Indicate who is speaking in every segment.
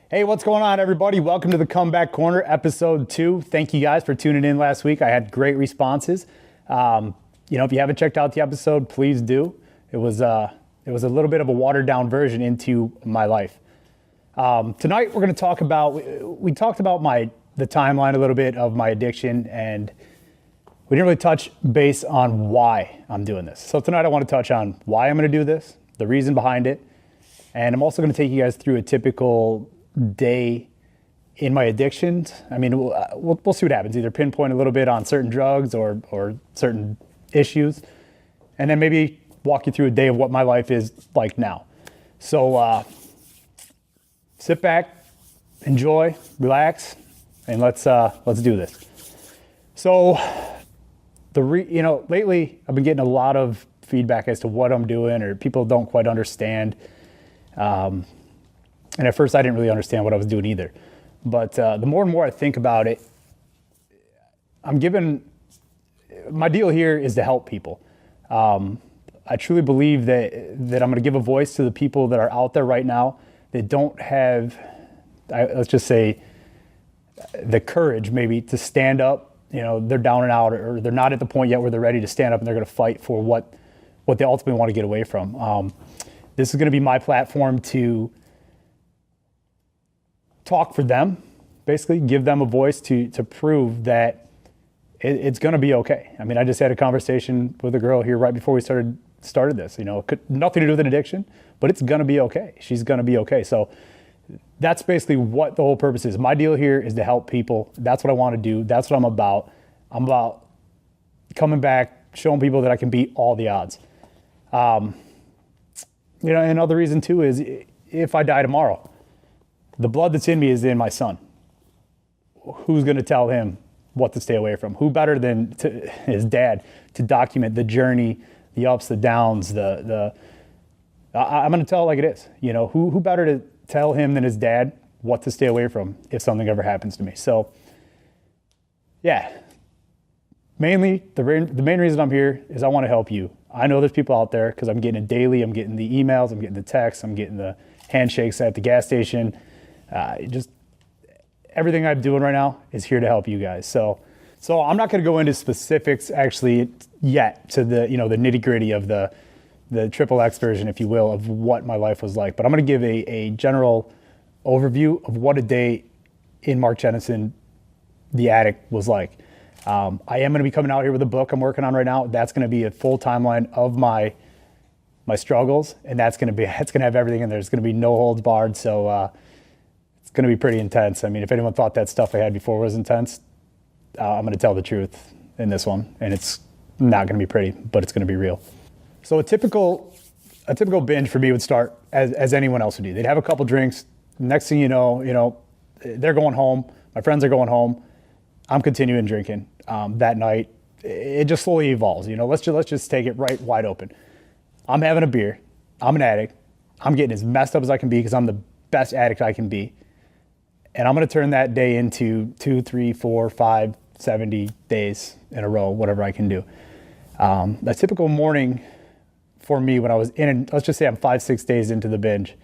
Speaker 1: Hey, what's going on, everybody? Welcome to the Comeback Corner, episode 2. Thank you guys for tuning in last week. I had great responses. If you haven't checked out the episode, please do. It was a little bit of a watered down version into my life. Tonight we're going to talk about. We talked about the timeline a little bit of my addiction, and we didn't really touch base on why I'm doing this. So tonight I want to touch on why I'm going to do this, the reason behind it, and I'm also going to take you guys through a typical day in my addictions. I mean, we'll see what happens. Either pinpoint a little bit on certain drugs or certain issues, and then maybe walk you through a day of what my life is like now. So sit back, enjoy, relax, and let's do this. So lately I've been getting a lot of feedback as to what I'm doing, or people don't quite understand. And at first I didn't really understand what I was doing either. But the more and more I think about it, my deal here is to help people. I truly believe that I'm going to give a voice to the people that are out there right now that don't have, let's just say, the courage maybe to stand up. They're down and out, or they're not at the point yet where they're ready to stand up and they're going to fight for what they ultimately want to get away from. This is going to be my platform to talk for them, basically give them a voice to prove that it's going to be okay. I mean, I just had a conversation with a girl here right before we started this. Nothing to do with an addiction, but it's going to be okay. She's going to be okay. So that's basically what the whole purpose is. My deal here is to help people. That's what I want to do. That's what I'm about. I'm about coming back, showing people that I can beat all the odds. And another reason too is if I die tomorrow, the blood that's in me is in my son. Who's going to tell him what to stay away from? Who better than his dad to document the journey, the ups, the downs, I'm going to tell it like it is. Who better to tell him than his dad what to stay away from if something ever happens to me? So, yeah. Mainly, the main reason I'm here is I want to help you. I know there's people out there because I'm getting it daily. I'm getting the emails. I'm getting the texts. I'm getting the handshakes at the gas station. Just everything I'm doing right now is here to help you guys. So I'm not going to go into specifics actually yet to the nitty gritty of the XXX version, if you will, of what my life was like. But I'm going to give a general overview of what a day in Mark Jennison, the addict, was like. I am going to be coming out here with a book I'm working on right now. That's going to be a full timeline of my struggles, and it's going to have everything in there. There's going to be no holds barred. So it's going to be pretty intense. I mean, if anyone thought that stuff I had before was intense, I'm going to tell the truth in this one, and it's not going to be pretty, but it's going to be real. So a typical binge for me would start as anyone else would do. They'd have a couple drinks. Next thing you know, they're going home. My friends are going home. I'm continuing drinking that night. It just slowly evolves. Let's just take it right wide open. I'm having a beer. I'm an addict. I'm getting as messed up as I can be because I'm the best addict I can be. And I'm going to turn that day into 2, 3, 4, 5, 70 days in a row, whatever I can do. A typical morning for me when I was let's just say I'm 5, 6 days into the binge.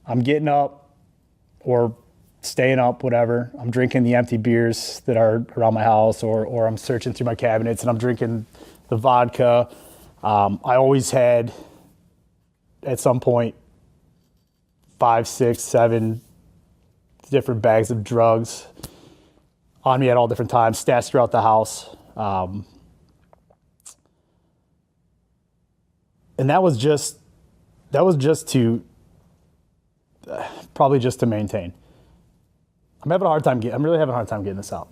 Speaker 1: I'm getting up or staying up, whatever. I'm drinking the empty beers that are around my house, or I'm searching through my cabinets and I'm drinking the vodka. I always had, at some point, 5, 6, 7 different bags of drugs on me at all different times, stashed throughout the house. And that was just to, probably just to maintain. I'm really having a hard time getting this out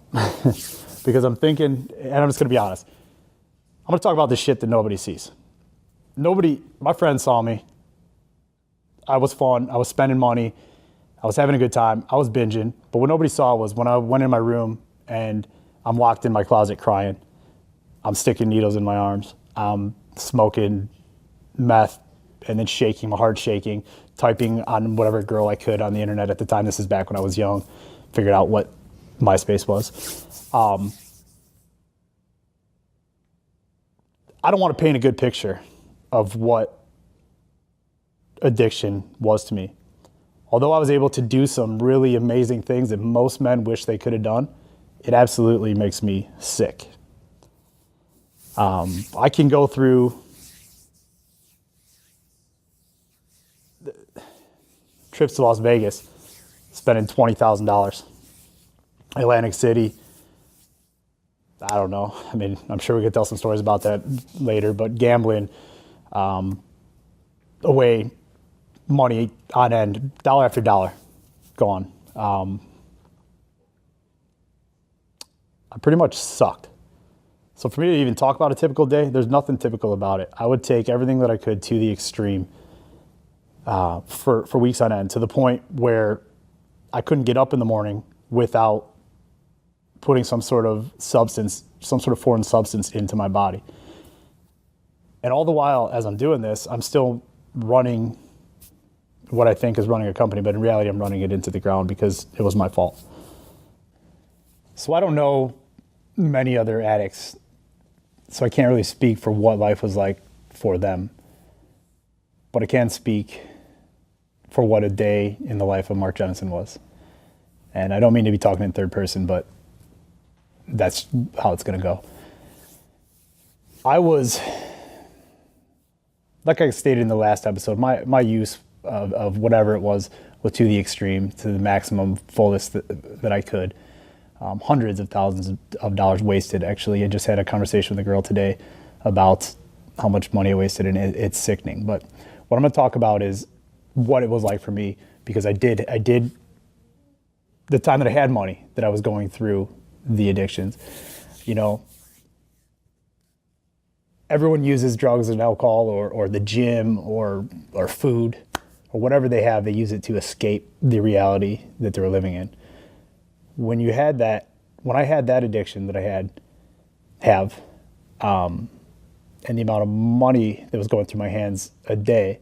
Speaker 1: because I'm thinking, and I'm just going to be honest, I'm going to talk about the shit that nobody sees. My friends saw me. I was fun. I was spending money. I was having a good time. I was binging. But what nobody saw was when I went in my room and I'm locked in my closet crying. I'm sticking needles in my arms. I'm smoking meth and then shaking, my heart shaking, typing on whatever girl I could on the internet at the time. This is back when I was young. Figured out what MySpace was. I don't want to paint a good picture of what addiction was to me. although I was able to do some really amazing things that most men wish they could have done, it absolutely makes me sick. I can go through trips to Las Vegas, spending $20,000. Atlantic City, I don't know. I mean, I'm sure we could tell some stories about that later, but gambling, away, money on end, dollar after dollar, gone. I pretty much sucked. So for me to even talk about a typical day, there's nothing typical about it. I would take everything that I could to the extreme for weeks on end, to the point where I couldn't get up in the morning without putting some sort of substance, some sort of foreign substance into my body. And all the while, as I'm doing this, I'm still running what I think is running a company, but in reality, I'm running it into the ground because it was my fault. So I don't know many other addicts, so I can't really speak for what life was like for them. But I can speak for what a day in the life of Mark Jennison was. And I don't mean to be talking in third person, but that's how it's going to go. I was, like I stated in the last episode, my use of whatever it was to the extreme, to the maximum fullest that I could. Hundreds of thousands of dollars wasted. Actually, I just had a conversation with a girl today about how much money I wasted, and it's sickening. But what I'm going to talk about is what it was like for me, because I did the time that I had money, that I was going through the addictions. You know, everyone uses drugs and alcohol or the gym or food or whatever they have. They use it to escape the reality that they're living in. When I had that addiction that I have, and the amount of money that was going through my hands a day,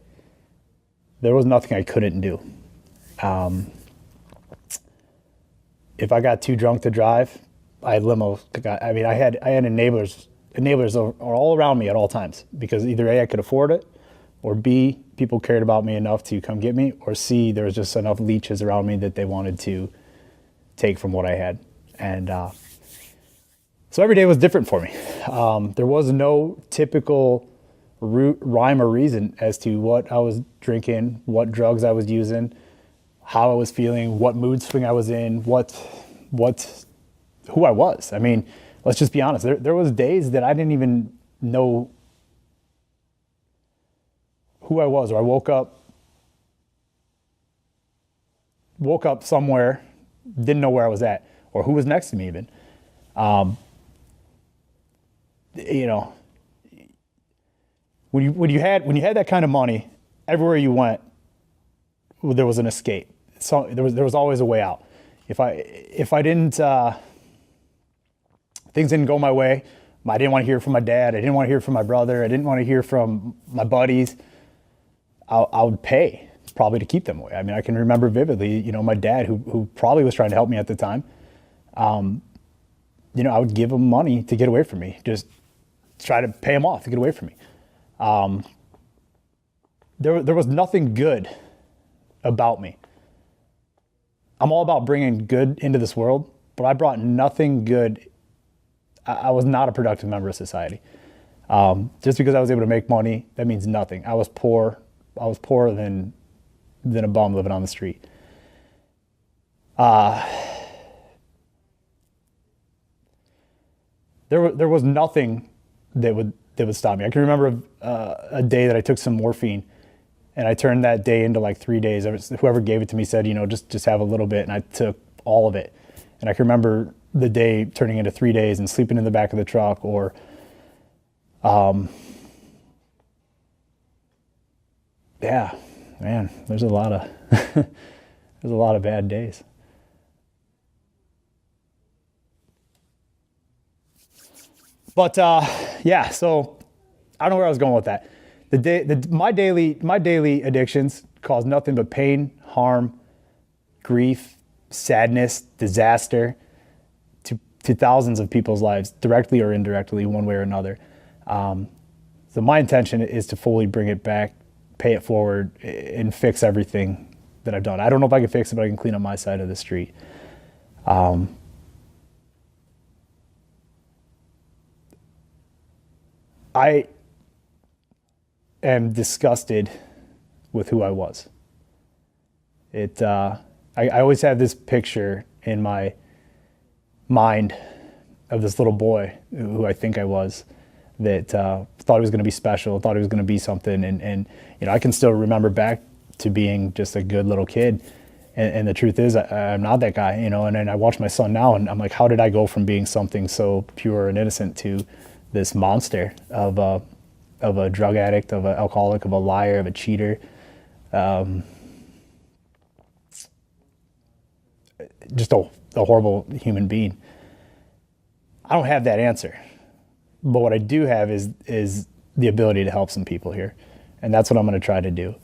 Speaker 1: there was nothing I couldn't do. If I got too drunk to drive, I had limos. I had enablers are all around me at all times, because either A, I could afford it, or B, people cared about me enough to come get me, or C, there was just enough leeches around me that they wanted to take from what I had. And so every day was different for me. There was no typical rhyme or reason as to what I was drinking, what drugs I was using, how I was feeling, what mood swing I was in, who I was. I mean, let's just be honest. There was days that I didn't even know who I was, or I woke up somewhere, didn't know where I was at, or who was next to me even. You know, when you had that kind of money, everywhere you went, there was an escape. So there was always a way out. If I didn't, things didn't go my way, I didn't want to hear from my dad, I didn't want to hear from my brother, I didn't want to hear from my buddies, I would pay probably to keep them away. I mean, I can remember vividly, you know, my dad, who probably was trying to help me at the time, you know, I would give him money to get away from me, just try to pay him off to get away from me. There was nothing good about me. I'm all about bringing good into this world, but I brought nothing good. I was not a productive member of society. Just because I was able to make money, that means nothing. I was poor. I was poorer than a bum living on the street. There was nothing that would stop me. I can remember a day that I took some morphine, and I turned that day into like 3 days. Whoever gave it to me said, you know, just have a little bit, and I took all of it. And I can remember the day turning into 3 days and sleeping in the back of the truck, or yeah, man, there's a lot of bad days. But yeah, so I don't know where I was going with that. My daily addictions cause nothing but pain, harm, grief, sadness, disaster to thousands of people's lives, directly or indirectly, one way or another. So my intention is to fully bring it back, pay it forward, and fix everything that I've done. I don't know if I can fix it, but I can clean up my side of the street. I am disgusted with who I was. I always have this picture in my mind of this little boy who I think I was, that thought he was going to be special, thought he was going to be something. And I can still remember back to being just a good little kid. And the truth is, I'm not that guy, and then I watch my son now and I'm like, how did I go from being something so pure and innocent to this monster of a drug addict, of an alcoholic, of a liar, of a cheater? Just a horrible human being. I don't have that answer, but what I do have is the ability to help some people here, and that's what I'm going to try to do.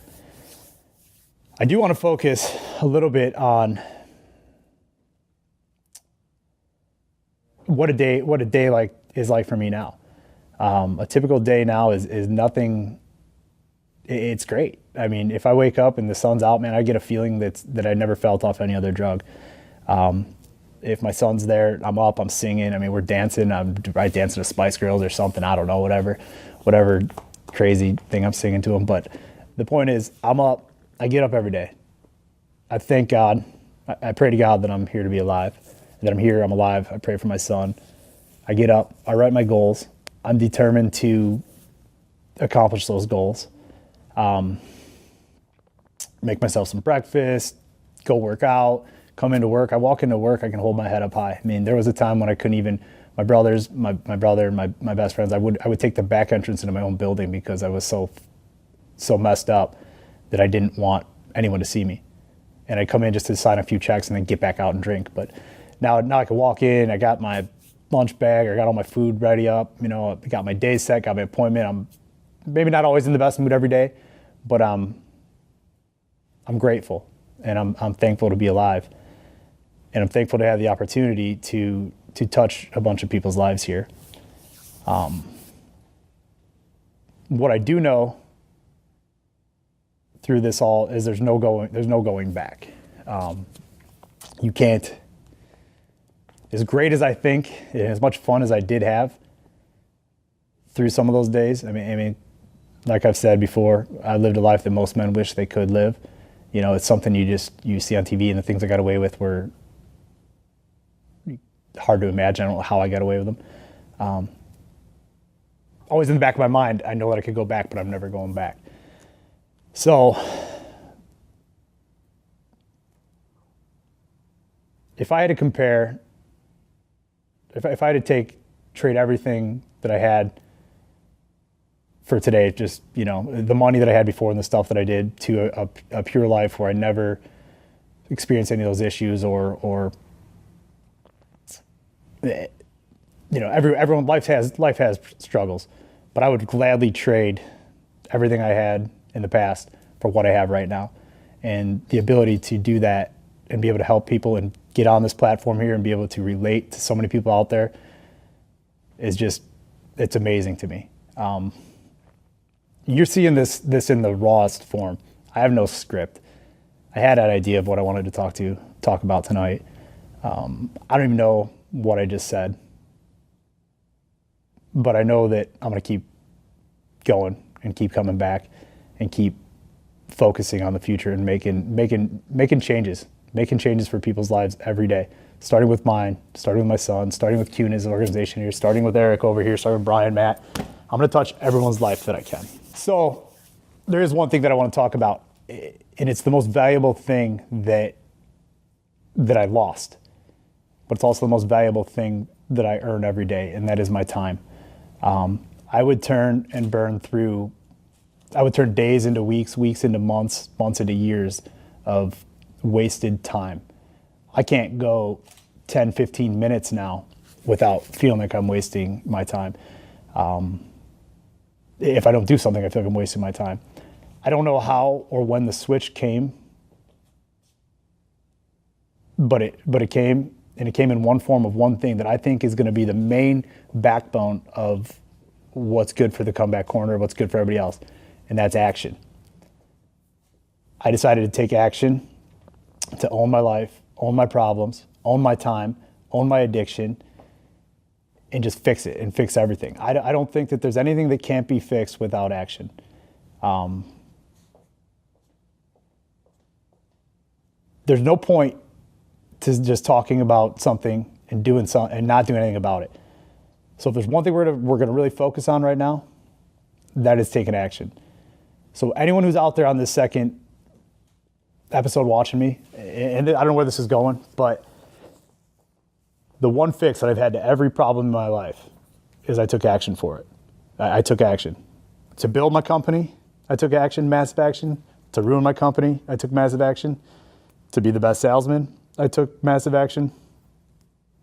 Speaker 1: I do want to focus a little bit on what a day is like for me now. A typical day now is nothing. It's great. I mean, if I wake up and the sun's out, man, I get a feeling that I never felt off any other drug. If my son's there, I'm up, I'm singing. I mean, we're dancing. I dance to Spice Girls or something. I don't know, whatever crazy thing I'm singing to him. But the point is, I'm up. I get up every day. I thank God. I pray to God that I'm here to be alive, that I'm here, I'm alive. I pray for my son. I get up. I write my goals. I'm determined to accomplish those goals. Make myself some breakfast, go work out, come into work. I walk into work, I can hold my head up high. I mean, there was a time when I couldn't even, my brother and my best friends, I would take the back entrance into my own building because I was so messed up that I didn't want anyone to see me. And I'd come in just to sign a few checks and then get back out and drink. But now I can walk in, I got my lunch bag, I got all my food ready up, I got my day set, got my appointment. I'm maybe not always in the best mood every day, but I'm grateful and I'm thankful to be alive. And I'm thankful to have the opportunity to touch a bunch of people's lives here. What I do know through this all is there's no going back. You can't, as great as I think, and as much fun as I did have through some of those days. I mean, like I've said before, I lived a life that most men wish they could live. It's something you see on TV, and the things I got away with were hard to imagine. I don't know how I got away with them. Always in the back of my mind, I know that I could go back, but I'm never going back. So if I had to compare, if I had to trade everything that I had for today, just, the money that I had before and the stuff that I did, to a pure life where I never experienced any of those issues or everyone, life has struggles, but I would gladly trade everything I had in the past for what I have right now. And the ability to do that and be able to help people and get on this platform here and be able to relate to so many people out there is just, it's amazing to me. You're seeing this in the rawest form. I have no script. I had an idea of what I wanted to talk about tonight. I don't even know what I just said, but I know that I'm going to keep going and keep coming back and keep focusing on the future and making changes for people's lives every day, starting with mine, starting with my son, starting with Q and his organization here, starting with Eric over here, starting with Brian, Matt. I'm going to touch everyone's life that I can. So there is one thing that I want to talk about, and it's the most valuable thing that I lost, but it's also the most valuable thing that I earn every day, and that is my time. I would turn days into weeks, weeks into months, months into years of wasted time. I can't go 10, 15 minutes now without feeling like I'm wasting my time. If I don't do something, I feel like I'm wasting my time. I don't know how or when the switch came, but it came, and it came in one form of one thing that I think is going to be the main backbone of what's good for the Comeback Corner, what's good for everybody else, and that's action. I decided to take action, to own my life, own my problems, own my time, own my addiction, and just fix it and fix everything. I don't think that there's anything that can't be fixed without action. There's no point to just talking about something and doing something and not doing anything about it. So if there's one thing we're gonna really focus on right now, that is taking action. So anyone who's out there on this second episode watching me, and I don't know where this is going, but the one fix that I've had to every problem in my life is I took action for it. I took action. To build my company, I took action, massive action. To ruin my company, I took massive action. To be the best salesman, I took massive action.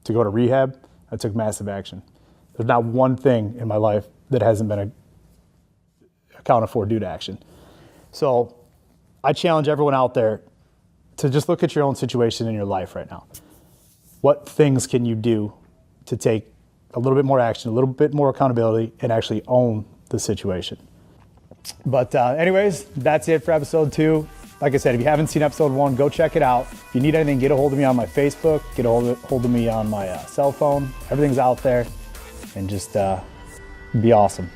Speaker 1: To go to rehab, I took massive action. There's not one thing in my life that hasn't been accounted for due to action. So I challenge everyone out there to just look at your own situation in your life right now. What things can you do to take a little bit more action, a little bit more accountability, and actually own the situation? But anyways, that's it for episode 2. Like I said, if you haven't seen episode 1, go check it out. If you need anything, get a hold of me on my Facebook, get a hold of me on my cell phone. Everything's out there, and just be awesome.